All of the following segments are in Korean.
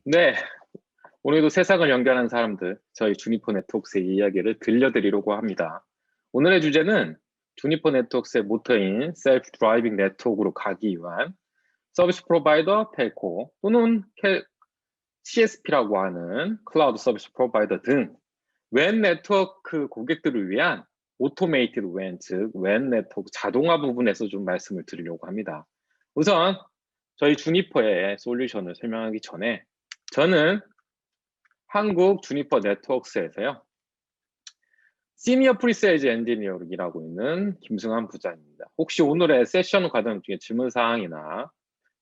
네, 오늘도 세상을 연결하는 사람들, 저희 주니퍼 네트워크의 이야기를 들려드리려고 합니다. 오늘의 주제는 주니퍼 네트워크의 모토인 셀프 드라이빙 네트워크로 가기 위한 서비스 프로바이더, 텔코 또는 CSP라고 하는 클라우드 서비스 프로바이더 등 웹 네트워크 고객들을 위한 오토메이티드 웹, 즉 웹 네트워크 자동화 부분에서 좀 말씀을 드리려고 합니다. 우선 저희 주니퍼의 솔루션을 설명하기 전에 저는 한국 주니퍼 네트워크스에서요. 시니어 프리세일즈 엔지니어로 일하고 있는 김승환 부장입니다. 혹시 오늘의 세션 과정 중에 질문 사항이나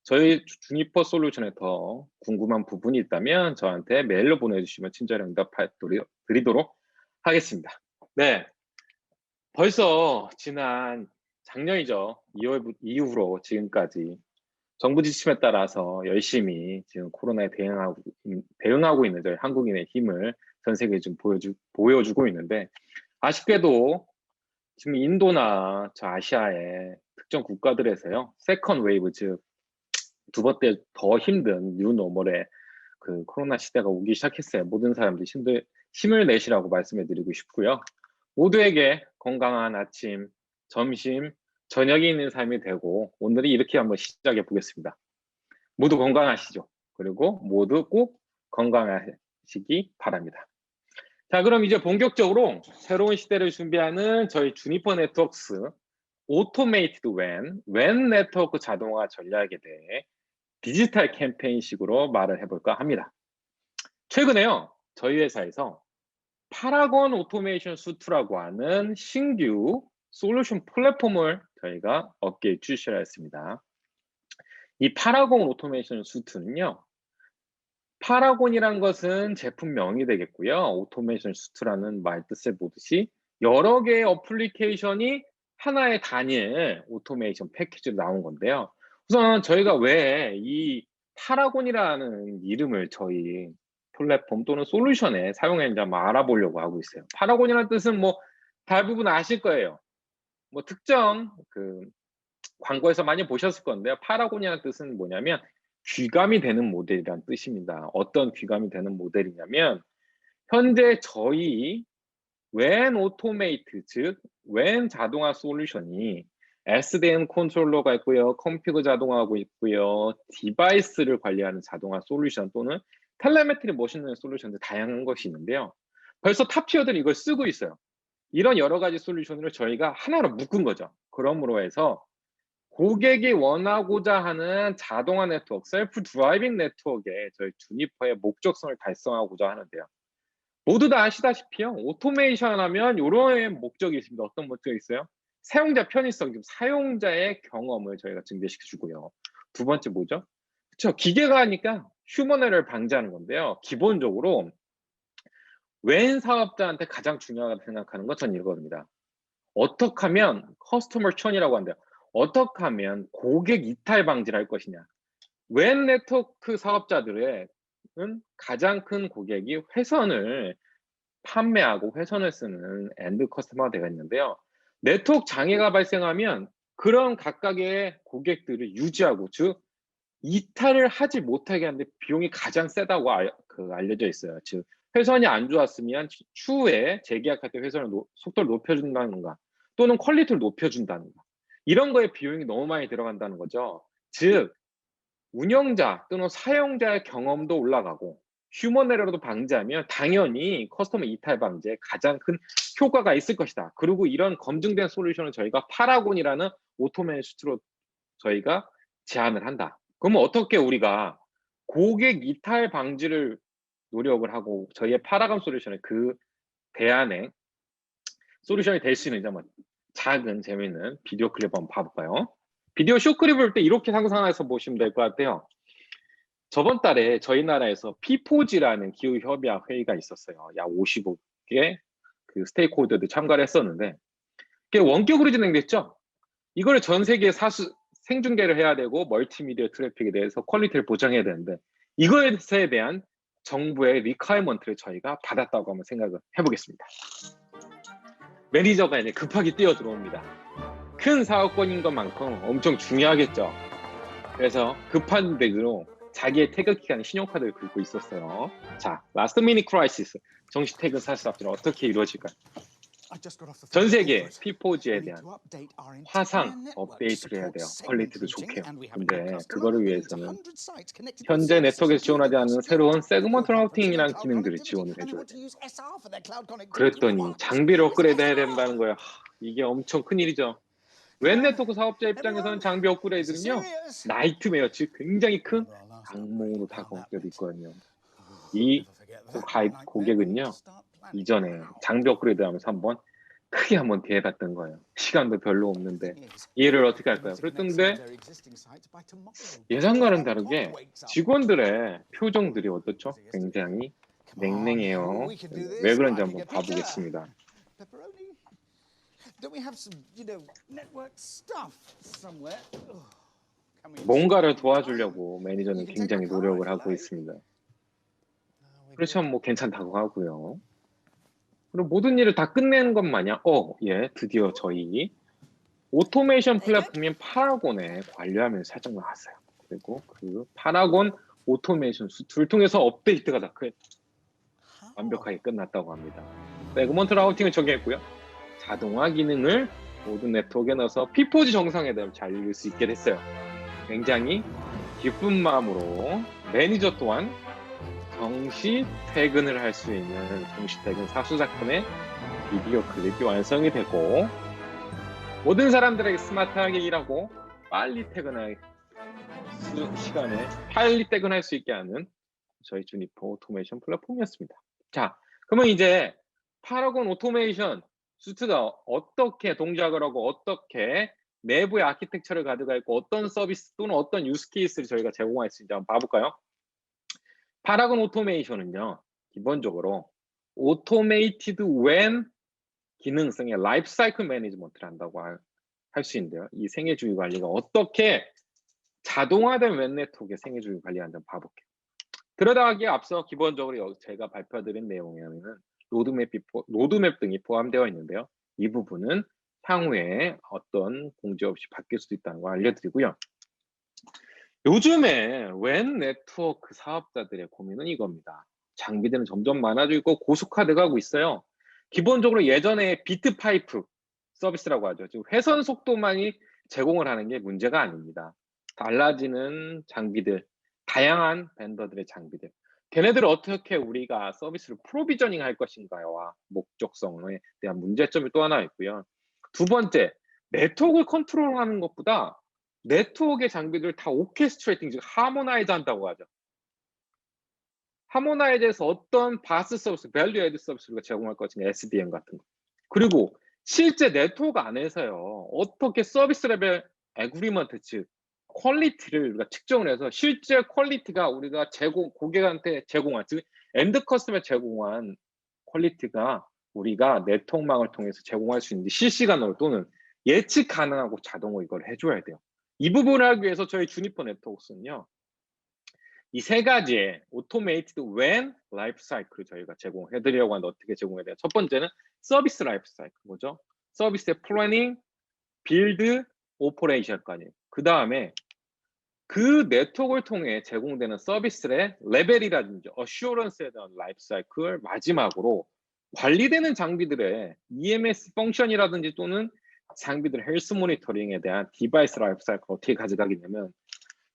저희 주니퍼 솔루션에 더 궁금한 부분이 있다면 저한테 메일로 보내주시면 친절히 응답 드리도록 하겠습니다. 네, 벌써 지난 작년이죠. 2월 이후로 지금까지 정부 지침에 따라서 열심히 지금 코로나에 대응하고 있는 저희 한국인의 힘을 전 세계에 좀 보여주고 있는데, 아쉽게도 지금 인도나 저 아시아의 특정 국가들에서요, 세컨 웨이브, 즉 두 번째 더 힘든 뉴노멀의 그 코로나 시대가 오기 시작했어요. 모든 사람들이 힘을 내시라고 말씀해 드리고 싶고요. 모두에게 건강한 아침, 점심, 저녁이 있는 삶이 되고, 오늘이 이렇게 한번 시작해 보겠습니다. 모두 건강하시죠? 그리고 모두 꼭 건강하시기 바랍니다. 자, 그럼 이제 본격적으로 새로운 시대를 준비하는 저희 주니퍼 네트워크스 오토메이티드 웬 네트워크 자동화 전략에 대해 디지털 캠페인식으로 말을 해볼까 합니다. 최근에요, 저희 회사에서 파라곤 오토메이션 수트라고 하는 신규 솔루션 플랫폼을 저희가 업계에 출시를 했습니다. 이 파라곤 오토메이션 수트는요, 파라곤이란 것은 제품명이 되겠고요. 오토메이션 수트라는 말 뜻을 보듯이 여러 개의 어플리케이션이 하나의 단일 오토메이션 패키지로 나온 건데요. 우선 저희가 왜 이 파라곤이라는 이름을 저희 플랫폼 또는 솔루션에 사용했는지 한번 알아보려고 하고 있어요. 파라곤이라는 뜻은 뭐 대부분 아실 거예요. 뭐 특정 광고에서 많이 보셨을 건데요. 파라곤이라는 뜻은 뭐냐면 귀감이 되는 모델이란 뜻입니다. 어떤 귀감이 되는 모델이냐면 현재 저희 웬 오토메이트, 즉 웬 자동화 솔루션이 SDN 컨트롤러가 있고요. 컴피그 자동화하고 있고요. 디바이스를 관리하는 자동화 솔루션 또는 텔레메트리 머신러닝 솔루션들 다양한 것이 있는데요. 벌써 탑티어들이 이걸 쓰고 있어요. 이런 여러 가지 솔루션을 저희가 하나로 묶은 거죠. 그러므로 해서 고객이 원하고자 하는 자동화 네트워크, 셀프 드라이빙 네트워크에 저희 주니퍼의 목적성을 달성하고자 하는데요. 모두 다 아시다시피요. 오토메이션 하면 이런 목적이 있습니다. 어떤 목적이 있어요? 사용자 편의성, 사용자의 경험을 저희가 증대시켜 주고요. 두 번째 뭐죠? 그렇죠. 기계가 하니까 휴먼 에러를 방지하는 건데요. 기본적으로 웬 사업자한테 가장 중요하다고 생각하는 건 전 이겁니다. 어떻게 하면 커스터머 션이라고 한대요. 어떻게 하면 고객 이탈 방지를 할 것이냐. 웹 네트워크 사업자들의 가장 큰 고객이 회선을 판매하고 회선을 쓰는 엔드 커스터머가 되어 있는데요. 네트워크 장애가 발생하면 그런 각각의 고객들을 유지하고, 즉 이탈을 하지 못하게 하는데 비용이 가장 세다고 알려져 있어요. 즉 회선이 안 좋았으면 추후에 재계약할 때 회선을 속도를 높여준다는가 또는 퀄리티를 높여준다는가, 이런 거에 비용이 너무 많이 들어간다는 거죠. 즉 운영자 또는 사용자의 경험도 올라가고 휴먼 에러도 방지하면 당연히 커스터머 이탈 방지에 가장 큰 효과가 있을 것이다. 그리고 이런 검증된 솔루션을 저희가 파라곤이라는 오토메이션 수트로 저희가 제안을 한다. 그러면 어떻게 우리가 고객 이탈 방지를 노력을 하고 저희의 파라곤 솔루션의 그 대안의 솔루션이 될 수 있는지 한번 작은 재미있는 비디오 클립 한번 봐볼까요? 비디오 쇼클립을 볼 때 이렇게 상상해서 보시면 될 것 같아요. 저번 달에 저희 나라에서 P4G라는 기후협약 회의가 있었어요. 약 55개 그 스테이크홀더들이 참가를 했었는데 그게 원격으로 진행됐죠. 이거를 전 세계에 생중계를 해야 되고 멀티미디어 트래픽에 대해서 퀄리티를 보장해야 되는데 이것에 대한 정부의 리퀘어먼트를 저희가 받았다고 한번 생각을 해보겠습니다. 매니저가 이제 급하게 뛰어 들어옵니다. 큰 사업권인 것만큼 엄청 중요하겠죠. 그래서 급한 대로 자기의 퇴근 기간에 신용카드를 긁고 있었어요. 자, 라스트 미닛 크라이시스. 정시 퇴근 사실 앞전 어떻게 이루어질까요? 전 세계 P4G에 대한 화상 업데이트를 해야 돼요. 퀄리티도 좋게요. 근데 그거를 위해서는 현재 네트워크에서 지원하지 않는 새로운 세그먼트 라우팅이라는 기능들을 지원을 해줘야 돼요. 그랬더니 장비를 업그레이드 해야 된다는 거예요. 이게 엄청 큰일이죠. 웹 네트워크 사업자 입장에서는 장비 업그레이드는요, 나이트메어, 즉 굉장히 큰 악몽으로 다가올 때도 있거든요. 이 고객은요, 이전에 장비 업그레이드 하면서 한번 크게 한번 대해봤던 거예요. 시간도 별로 없는데 이해를 어떻게 할까요? 그랬던데 예상과는 다르게 직원들의 표정들이 어떻죠? 굉장히 냉랭해요. 왜 그런지 한번 봐보겠습니다. 뭔가를 도와주려고 매니저는 굉장히 노력을 하고 있습니다. 그렇죠, 뭐 괜찮다고 하고요. 그리고 모든 일을 다 끝내는 것 마냥 예, 드디어 저희 오토메이션 플랫폼인 파라곤에 관리하면서 살짝 나왔어요. 그리고 그 파라곤 오토메이션 둘 통해서 업데이트가 다 완벽하게 끝났다고 합니다. 세그먼트 라우팅을 적용했고요. 자동화 기능을 모든 네트워크에 넣어서 P4G 정상에 대해 잘 이룰 수 있게 됐어요. 굉장히 기쁜 마음으로 매니저 또한 정시 퇴근을 할 수 있는 정시 퇴근 사수작품의 비디오 클립이 완성이 되고 모든 사람들에게 스마트하게 일하고 빨리 퇴근할 시간에 빨리 퇴근할 수 있게 하는 저희 주니퍼 오토메이션 플랫폼이었습니다. 자, 그러면 이제 파라곤 오토메이션 수트가 어떻게 동작을 하고 어떻게 내부의 아키텍처를 가져가 있고 어떤 서비스 또는 어떤 유스 케이스를 저희가 제공할 수 있는지 한번 봐볼까요? 파라곤 오토메이션은요, 기본적으로 오토메이티드 웬 기능성의 라이프 사이클 매니지먼트를 한다고 할 수 있는데요. 이 생애 주기 관리가 어떻게 자동화된 웹 네트워크의 생애 주기 관리하는지 봐볼게요. 들어가기에 앞서 기본적으로 제가 발표드린 내용에는 로드맵 등이 포함되어 있는데요. 이 부분은 향후에 어떤 공지 없이 바뀔 수도 있다는 걸 알려드리고요. 요즘에 웹 네트워크 사업자들의 고민은 이겁니다. 장비들은 점점 많아지고 있고 고속화되고 하고 있어요. 기본적으로 예전에 비트 파이프 서비스라고 하죠. 지금 회선 속도만이 제공을 하는 게 문제가 아닙니다. 달라지는 장비들, 다양한 벤더들의 장비들. 걔네들을 어떻게 우리가 서비스를 프로비저닝 할 것인가와 목적성에 대한 문제점이 또 하나 있고요. 두 번째, 네트워크를 컨트롤하는 것보다 네트워크의 장비들을 다 오케스트레이팅, 즉 하모나이즈 한다고 하죠. 하모나이즈해서 어떤 바스 서비스, 밸류 애드 서비스를 제공할 것인가, SDN 같은 거. 그리고 실제 네트워크 안에서요, 어떻게 서비스 레벨 애그리먼트, 즉 퀄리티를 우리가 측정을 해서 실제 퀄리티가 우리가 고객한테 제공한, 즉 엔드 커스텀에 제공한 퀄리티가 우리가 네트워크망을 통해서 제공할 수 있는지 실시간으로 또는 예측 가능하고 자동으로 이걸 해줘야 돼요. 이 부분을 하기 위해서 저희 주니퍼 네트워크는요, 이 세 가지의 오토메이티드 웬 라이프 사이클을 저희가 제공해드리려고 하는데 어떻게 제공해야 돼요? 첫 번째는 서비스 라이프 사이클, 뭐죠? 서비스의 플래닝, 빌드, 오퍼레이션까지. 그 다음에 그 네트워크를 통해 제공되는 서비스의 레벨이라든지 어슈어런스에 대한 라이프 사이클, 마지막으로 관리되는 장비들의 EMS 펑션이라든지 또는 장비들의 헬스 모니터링에 대한 디바이스 라이프 사이클을 어떻게 가져가겠냐면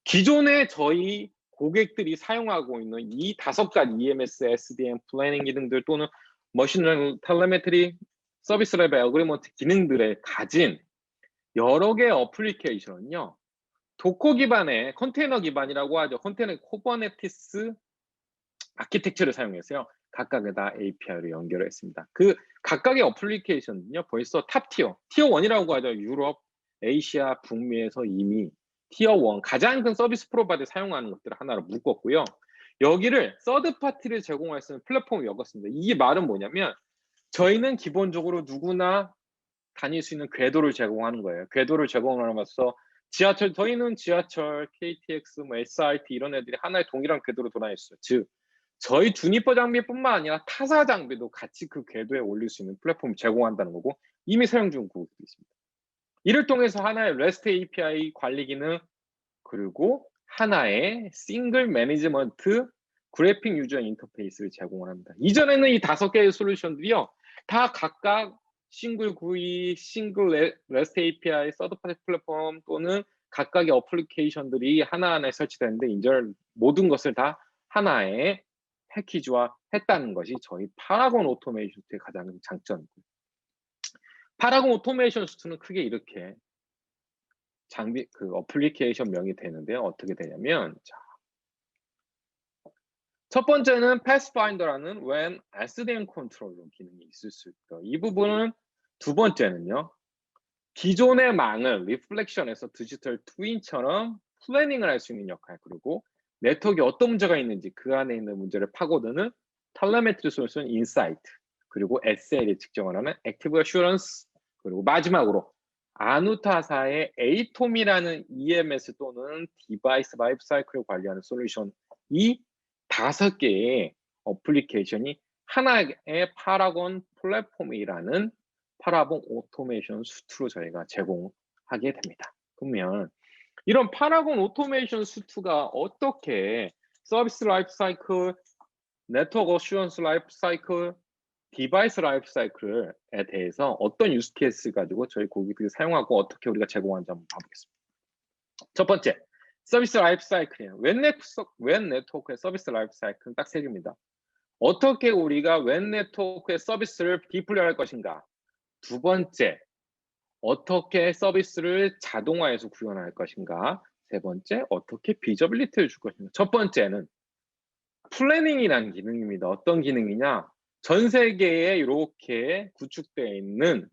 기존에 저희 고객들이 사용하고 있는 이 5가지 EMS, SDN, 플래닝 기능들 또는 머신러닝, 텔레메트리, 서비스 레벨 어그리먼트 기능들에 가진 여러 개의 어플리케이션은요, 도커 기반의 컨테이너 기반이라고 하죠. 컨테이너 코버네티스 아키텍처를 사용해서요, 각각에 다 API를 연결했습니다. 그 각각의 어플리케이션은요, 벌써 탑 티어 1이라고 하죠. 유럽, 아시아, 북미에서 이미 티어 1, 가장 큰 서비스 프로바이더 사용하는 것들을 하나로 묶었고요. 여기를 서드 파티를 제공할 수 있는 플랫폼을 엮었습니다. 이 말은 뭐냐면 저희는 기본적으로 누구나 다닐 수 있는 궤도를 제공하는 거예요. 궤도를 제공함으로써 지하철, 저희는 지하철, KTX, 뭐 SRT 이런 애들이 하나의 동일한 궤도로 돌아다닐 수 있어요. 즉 저희 주니퍼 장비뿐만 아니라 타사 장비도 같이 그 궤도에 올릴 수 있는 플랫폼을 제공한다는 거고 이미 사용 중 고객들이 있습니다. 이를 통해서 하나의 REST API 관리 기능 그리고 하나의 싱글 매니지먼트 그래픽 유저 인터페이스를 제공을 합니다. 이전에는 이 5개의 솔루션들이요, 다 각각 싱글 GUI, 싱글 REST API, 서드파티 플랫폼 또는 각각의 어플리케이션들이 하나하나에 설치되는데, 이제 모든 것을 다 하나의 패키지화 했다는 것이 저희 파라곤 오토메이션 수트의 가장 장점이고요. 파라곤 오토메이션 수트는 크게 이렇게 장비 어플리케이션 명이 되는데요. 어떻게 되냐면, 자, 첫 번째는 패스파인더라는 when SDN 컨트롤러 기능이 있을 수 있다. 이 부분은 두 번째는요, 기존의 망을 리플렉션해서 디지털 트윈처럼 플래닝을 할 수 있는 역할, 그리고 네트워크에 어떤 문제가 있는지 그 안에 있는 문제를 파고드는 텔레메트리 솔루션 인사이트, 그리고 SL이 측정을 하는 액티브 어슈런스, 그리고 마지막으로 아누타사의 에이톰이라는 EMS 또는 디바이스 라이프 사이클을 관리하는 솔루션, 이 5개의 어플리케이션이 하나의 파라곤 플랫폼이라는 파라곤 오토메이션 수트로 저희가 제공하게 됩니다. 그러면 이런 파라곤 오토메이션 수트가 어떻게 서비스 라이프 사이클, 네트워크 어슈런스 라이프 사이클, 디바이스 라이프 사이클에 대해서 어떤 유스 케이스 가지고 저희 고객들이 사용하고 어떻게 우리가 제공하는지 한번 봐보겠습니다. 첫 번째, 서비스 라이프 사이클이에요. 웬 네트워크의 서비스 라이프 사이클은 딱 3개입니다. 어떻게 우리가 웬 네트워크의 서비스를 디플로이할 것인가. 두 번째, 어떻게 서비스를 자동화해서 구현할 것인가. 세 번째, 어떻게 비저빌리티를 줄 것인가. 첫 번째는 플래닝이라는 기능입니다. 어떤 기능이냐, 전 세계에 이렇게 구축되어 있는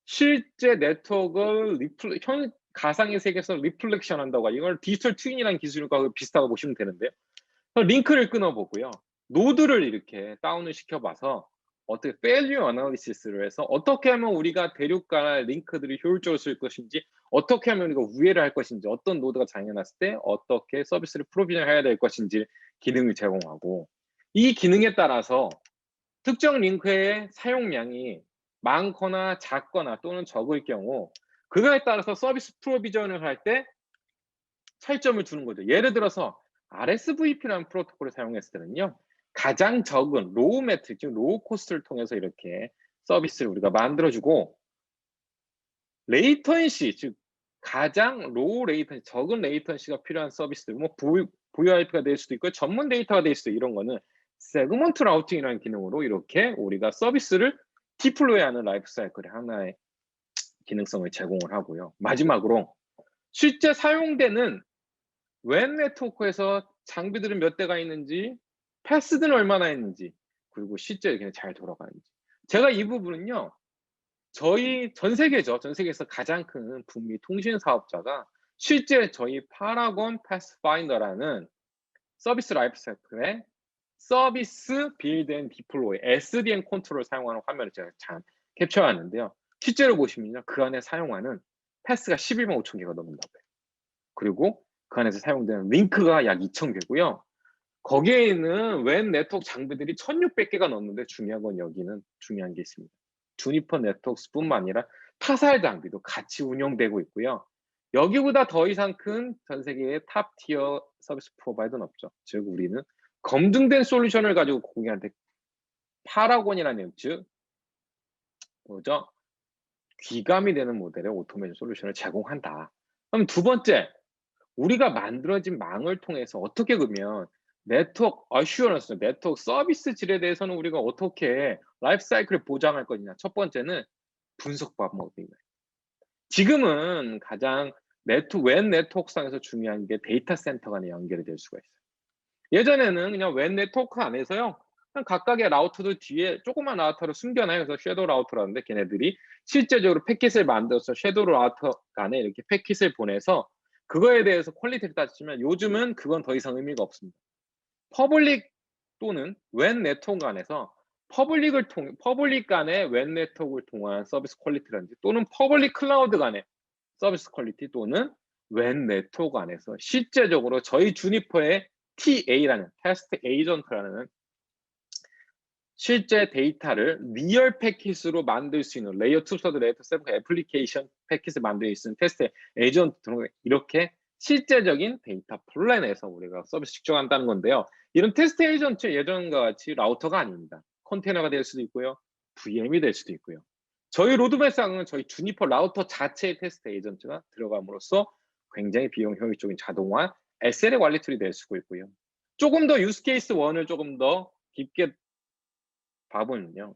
실제 네트워크를 가상의 세계에서 리플렉션 한다고, 이걸 디지털 트윈이라는 기술과 비슷하고 보시면 되는데요. 링크를 끊어보고요, 노드를 이렇게 다운을 시켜봐서 어떻게 failure analysis를 해서 어떻게 하면 우리가 대륙간의 링크들이 효율적으로 쓸 것인지, 어떻게 하면 우리가 우회를 할 것인지, 어떤 노드가 장애났을 때 어떻게 서비스를 프로비전 해야 될 것인지 기능을 제공하고, 이 기능에 따라서 특정 링크의 사용량이 많거나 작거나 또는 적을 경우 그거에 따라서 서비스 프로비전을 할 때 차이점을 주는 거죠. 예를 들어서 RSVP라는 프로토콜을 사용했을 때는요, 가장 적은 로우 매트릭, 즉 로우 코스트를 통해서 이렇게 서비스를 우리가 만들어주고, 레이턴시, 즉 가장 로우 레이턴시, 적은 레이턴시가 필요한 서비스들, 뭐 VoIP가 될 수도 있고 전문 데이터가 될 수도 있고, 이런 거는 세그먼트 라우팅이라는 기능으로 이렇게 우리가 서비스를 디플로이하는 라이프 사이클의 하나의 기능성을 제공을 하고요. 마지막으로 실제 사용되는 웬 네트워크에서 장비들은 몇 대가 있는지, 패스들은 얼마나 있는지, 그리고 실제 그냥 잘 돌아가는지. 제가 이 부분은요, 저희 전 세계에서 가장 큰 북미 통신 사업자가 실제 저희 파라곤 패스파인더라는 서비스 라이프 사이클의 서비스 빌드 앤 디플로이 SDN 컨트롤을 사용하는 화면을 제가 잘 캡처하는데요. 실제로 보시면요, 그 안에 사용하는 패스가 11만 5천 개가 넘는다고요. 그리고 그 안에서 사용되는 링크가 약 2,000개고요. 거기에 있는 웬 네트워크 장비들이 1,600개가 넘는데, 중요한 건 여기는 중요한 게 있습니다. 주니퍼 네트워크스뿐만 아니라 타사의 장비도 같이 운영되고 있고요. 여기보다 더 이상 큰 전 세계의 탑 티어 서비스 프로바이더는 없죠. 즉 우리는 검증된 솔루션을 가지고 고객한테 파라곤이라는, 즉 뭐죠? 귀감이 되는 모델의 오토메이션 솔루션을 제공한다. 그럼 두 번째, 우리가 만들어진 망을 통해서 어떻게 그러면 네트워크 어슈런스, 네트워크 서비스 질에 대해서는 우리가 어떻게 라이프 사이클을 보장할 거냐. 첫 번째는 분석 방법입니다. 지금은 가장 웬 네트워크상에서 중요한 게 데이터 센터 간에 연결이 될 수가 있어요. 예전에는 그냥 웬 네트워크 안에서요, 그냥 각각의 라우터들 뒤에 조그만 라우터를 숨겨놔요. 그래서 섀도우 라우터라는데, 걔네들이 실제적으로 패킷을 만들어서 섀도우 라우터 간에 이렇게 패킷을 보내서 그거에 대해서 퀄리티를 따지면, 요즘은 그건 더 이상 의미가 없습니다. 퍼블릭 또는 웬 네트워크 안에서 퍼블릭 간의 웬 네트워크를 통한 서비스 퀄리티라든지, 또는 퍼블릭 클라우드 간의 서비스 퀄리티, 또는 웬 네트워크 안에서 실제적으로 저희 주니퍼의 TA라는 테스트 에이전트라는 실제 데이터를 리얼 패킷으로 만들 수 있는 레이어 2, 3, 레이어 7 애플리케이션 패킷을 만들 수 있는 테스트 에이전트 등을 이렇게 실제적인 데이터 플랜에서 우리가 서비스 측정한다는 건데요. 이런 테스트 에이전트 예전과 같이 라우터가 아닙니다. 컨테이너가 될 수도 있고요. VM이 될 수도 있고요. 저희 로드맵상은 저희 주니퍼 라우터 자체의 테스트 에이전트가 들어감으로써 굉장히 비용 효율적인 자동화 SLA 관리 툴이 될 수 있고요. 조금 더 유스 케이스 1을 조금 더 깊게 봐보면요.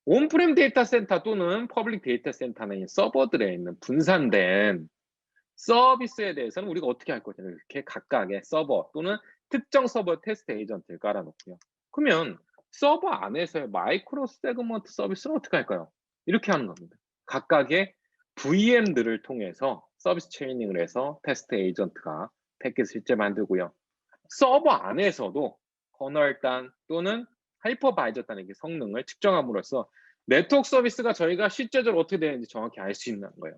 온프렘 데이터 센터 또는 퍼블릭 데이터 센터는 서버들에 있는 분산된 서비스에 대해서는 우리가 어떻게 할 거냐, 이렇게 각각의 서버 또는 특정 서버 테스트 에이전트를 깔아놓고요. 그러면 서버 안에서의 마이크로 세그먼트 서비스는 어떻게 할까요? 이렇게 하는 겁니다. 각각의 VM들을 통해서 서비스 체이닝을 해서 테스트 에이전트가 패킷을 실제 만들고요. 서버 안에서도 커널단 또는 하이퍼바이저 단의 성능을 측정함으로써 네트워크 서비스가 저희가 실제적으로 어떻게 되는지 정확히 알 수 있는 거예요.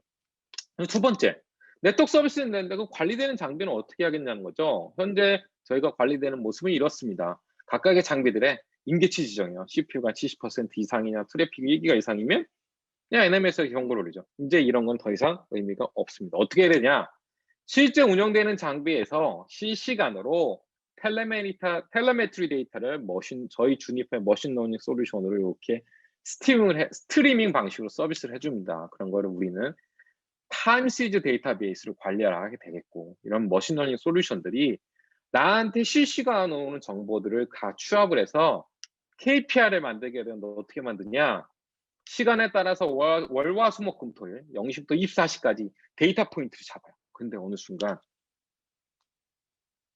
두 번째, 네트워크 서비스는 되는데 그 관리되는 장비는 어떻게 하겠냐는 거죠. 현재 저희가 관리되는 모습은 이렇습니다. 각각의 장비들의 임계치 지정이요. CPU가 70% 이상이냐, 트래픽이 1기가 이상이면 그냥 NMS에서 경고를 올리죠. 이제 이런 건 더 이상 의미가 없습니다. 어떻게 해야 되냐? 실제 운영되는 장비에서 실시간으로 텔레메트리 데이터를 저희 주니퍼의 머신러닝 솔루션으로 이렇게 스트리밍 방식으로 서비스를 해줍니다. 그런 거를 우리는 타임 시리즈 데이터베이스를 관리하게 되겠고, 이런 머신러닝 솔루션들이 나한테 실시간으로 오는 정보들을 다 취합을 해서 KPI를 만들게 되면 어떻게 만드냐? 시간에 따라서 월화수목금토일 0시부터 24시까지 데이터 포인트를 잡아요. 근데 어느 순간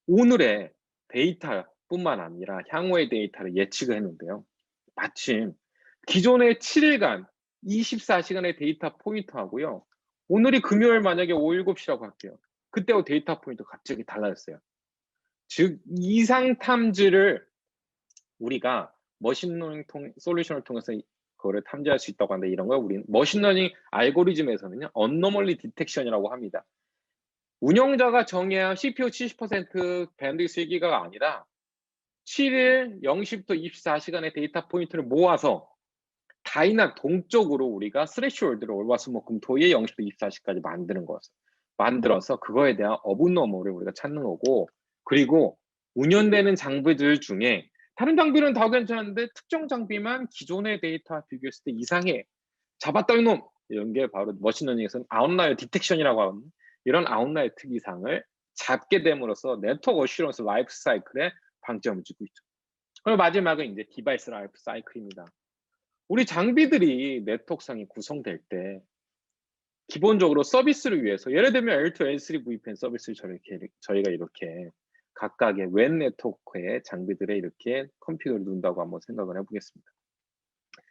오늘의 데이터뿐만 아니라 향후의 데이터를 예측을 했는데요. 마침 기존의 7일간 24시간의 데이터 포인트하고요. 오늘이 금요일 만약에 5, 7시라고 할게요. 그때와 데이터 포인트 갑자기 달라졌어요. 즉 이상 탐지를 우리가 머신러닝 솔루션을 통해서 그거를 탐지할 수 있다고 하는데, 이런 걸 우리는 머신러닝 알고리즘에서는요, 언노멀리 디텍션이라고 합니다. 운영자가 정해야 CPU 70% 밴드위스 1기가가 아니라 7일 0시부터 24시간의 데이터 포인트를 모아서 다이나 동적으로 우리가 스레시홀드를 월화수목금토일 0시부터 24시까지 만들어서 그거에 대한 어브노멀을 우리가 찾는 거고, 그리고 운영되는 장비들 중에 다른 장비는 다 괜찮은데 특정 장비만 기존의 데이터와 비교했을 때 이상해, 잡았다 이놈, 이런 게 바로 머신러닝에서는 아웃라이어 디텍션이라고 하거든요. 이런 아웃라이어 특이상을 잡게 됨으로써 네트워크 어슈런스 라이프 사이클에 방점을 주고 있죠. 그리고 마지막은 이제 디바이스 라이프 사이클입니다. 우리 장비들이 네트워크상이 구성될 때 기본적으로 서비스를 위해서, 예를 들면 L2, L3 VPN 서비스를 저희가 이렇게 각각의 웬 네트워크의 장비들에 이렇게 컴퓨터를 누른다고 한번 생각을 해보겠습니다.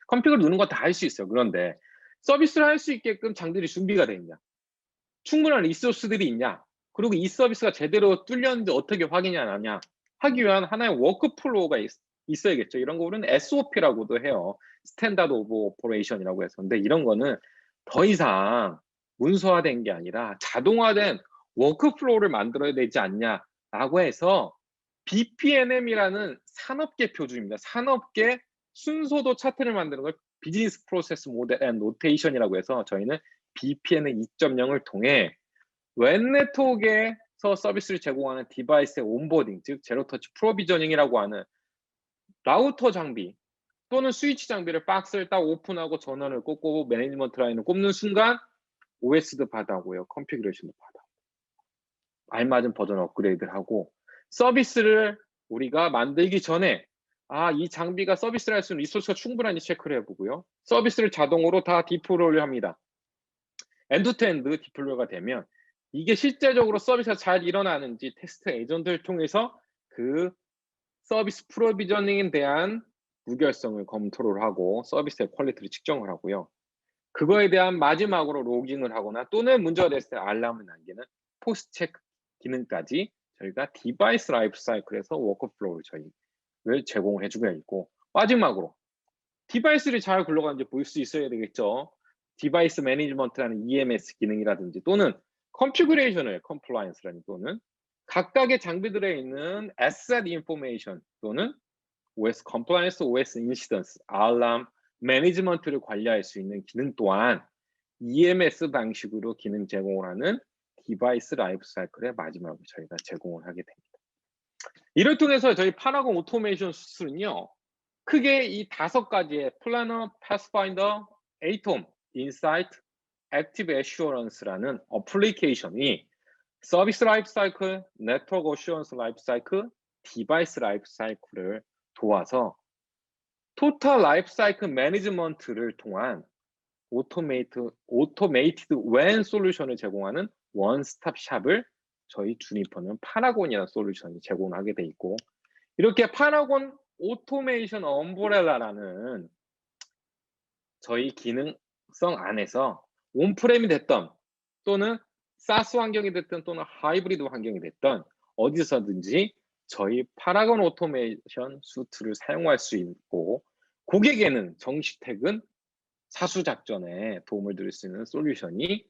컴퓨터를 누르는 거 다 할 수 있어요. 그런데 서비스를 할 수 있게끔 장비들이 준비가 돼 있냐, 충분한 리소스들이 있냐, 그리고 이 서비스가 제대로 뚫렸는지 어떻게 확인이 하냐 하기 위한 하나의 워크플로우가 있어야겠죠. 이런 거 우리는 SOP라고도 해요. 스탠다드 오브 오퍼레이션이라고 해서. 근데 이런 거는 더 이상 문서화된 게 아니라 자동화된 워크플로우를 만들어야 되지 않냐라고 해서 BPNM이라는 산업계 표준입니다. 산업계 순서도 차트를 만드는 걸 비즈니스 프로세스 모델 앤 노테이션이라고 해서 저희는 BPNM 2.0을 통해 웹 네트워크에서 서비스를 제공하는 디바이스의 온보딩, 즉 제로 터치 프로비저닝이라고 하는 라우터 장비 또는 스위치 장비를 박스를 딱 오픈하고 전원을 꽂고 매니지먼트 라인을 꼽는 순간 OS도 받아오고요, 컨피그레이션도 받아, 알맞은 버전 업그레이드를 하고, 서비스를 우리가 만들기 전에 이 장비가 서비스를 할 수 있는 리소스가 충분한지 체크를 해보고요, 서비스를 자동으로 다 디플로이를 합니다. 엔드투엔드 디플로이가 되면 이게 실제적으로 서비스가 잘 일어나는지 테스트 에이전트를 통해서 그 서비스 프로비저닝에 대한 무결성을 검토를 하고 서비스의 퀄리티를 측정을 하고요. 그거에 대한 마지막으로 로깅을 하거나 또는 문제가 됐을 때 알람을 남기는 포스트 체크 기능까지 저희가 디바이스 라이프 사이클에서 워크플로우를 저희를 제공을 해주고 있고, 마지막으로 디바이스를 잘 굴러가는지 볼 수 있어야 되겠죠. 디바이스 매니지먼트라는 EMS 기능이라든지 또는 컨피그레이션을 컴플라이언스라는, 또는 각각의 장비들에 있는 asset information 또는 OS compliance, OS incidence, 알람, 매니지먼트를 관리할 수 있는 기능 또한 EMS 방식으로 기능 제공을 하는 디바이스 라이프 사이클의 마지막으로 저희가 제공을 하게 됩니다. 이를 통해서 저희 파라곤 오토메이션 수술은요, 크게 이 5가지의 플래너, 패스파인더, 에이톰, 인사이트, 액티브 애슈어런스라는 어플리케이션이 서비스 라이프 사이클, 네트워크 어슈어런스 라이프 사이클, 디바이스 라이프 사이클을 도와서 토탈 라이프 사이클 매니지먼트를 통한 오토메이티드 웬 솔루션을 제공하는 원스톱 샵을 저희 주니퍼는 파라곤이라는 솔루션이 제공하게 돼 있고, 이렇게 파라곤 오토메이션 엄브렐라라는 저희 기능성 안에서 온프렘이 됐던 또는 사스 환경이 됐든 또는 하이브리드 환경이 됐던 어디서든지 저희 파라곤 오토메이션 수트를 사용할 수 있고, 고객에는 정식 퇴근 사수 작전에 도움을 드릴 수 있는 솔루션이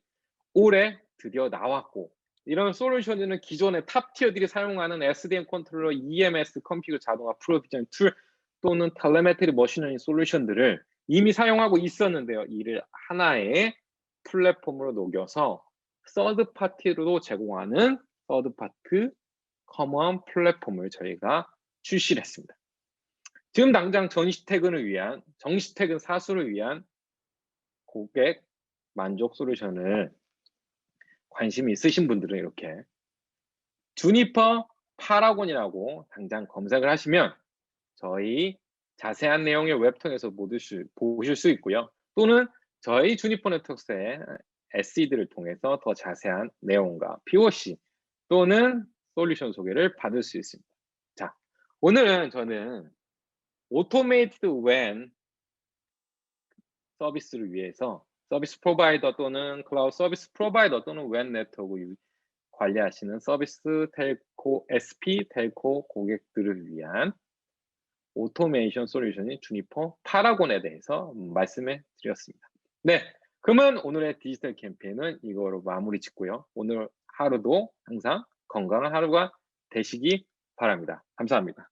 올해 드디어 나왔고, 이런 솔루션은 기존의 탑 티어들이 사용하는 SDM 컨트롤러, EMS 컴퓨터 자동화 프로비전 툴 또는 텔레메트리 머신러닝 솔루션들을 이미 사용하고 있었는데요. 이를 하나의 플랫폼으로 녹여서 서드 파티로도 제공하는 서드 파티 커먼 플랫폼을 저희가 출시를 했습니다. 지금 당장 정식 퇴근 사수를 위한 고객 만족 솔루션을 관심이 있으신 분들은 이렇게 주니퍼 파라곤이라고 당장 검색을 하시면 저희 자세한 내용의 웹통에서 보실 수 있고요. 또는 저희 주니퍼 네트워크의 SED를 통해서 더 자세한 내용과 POC 또는 솔루션 소개를 받을 수 있습니다. 자, 오늘은 저는 오토메이티드 웬 서비스를 위해서 서비스 프로바이더 또는 클라우드 서비스 프로바이더 또는 웬 네트워크 관리하시는 서비스 텔코, SP 텔코 고객들을 위한 오토메이션 솔루션인 주니퍼 파라곤에 대해서 말씀해 드렸습니다. 네, 그러면 오늘의 디지털 캠페인은 이거로 마무리 짓고요. 오늘 하루도 항상 건강한 하루가 되시기 바랍니다. 감사합니다.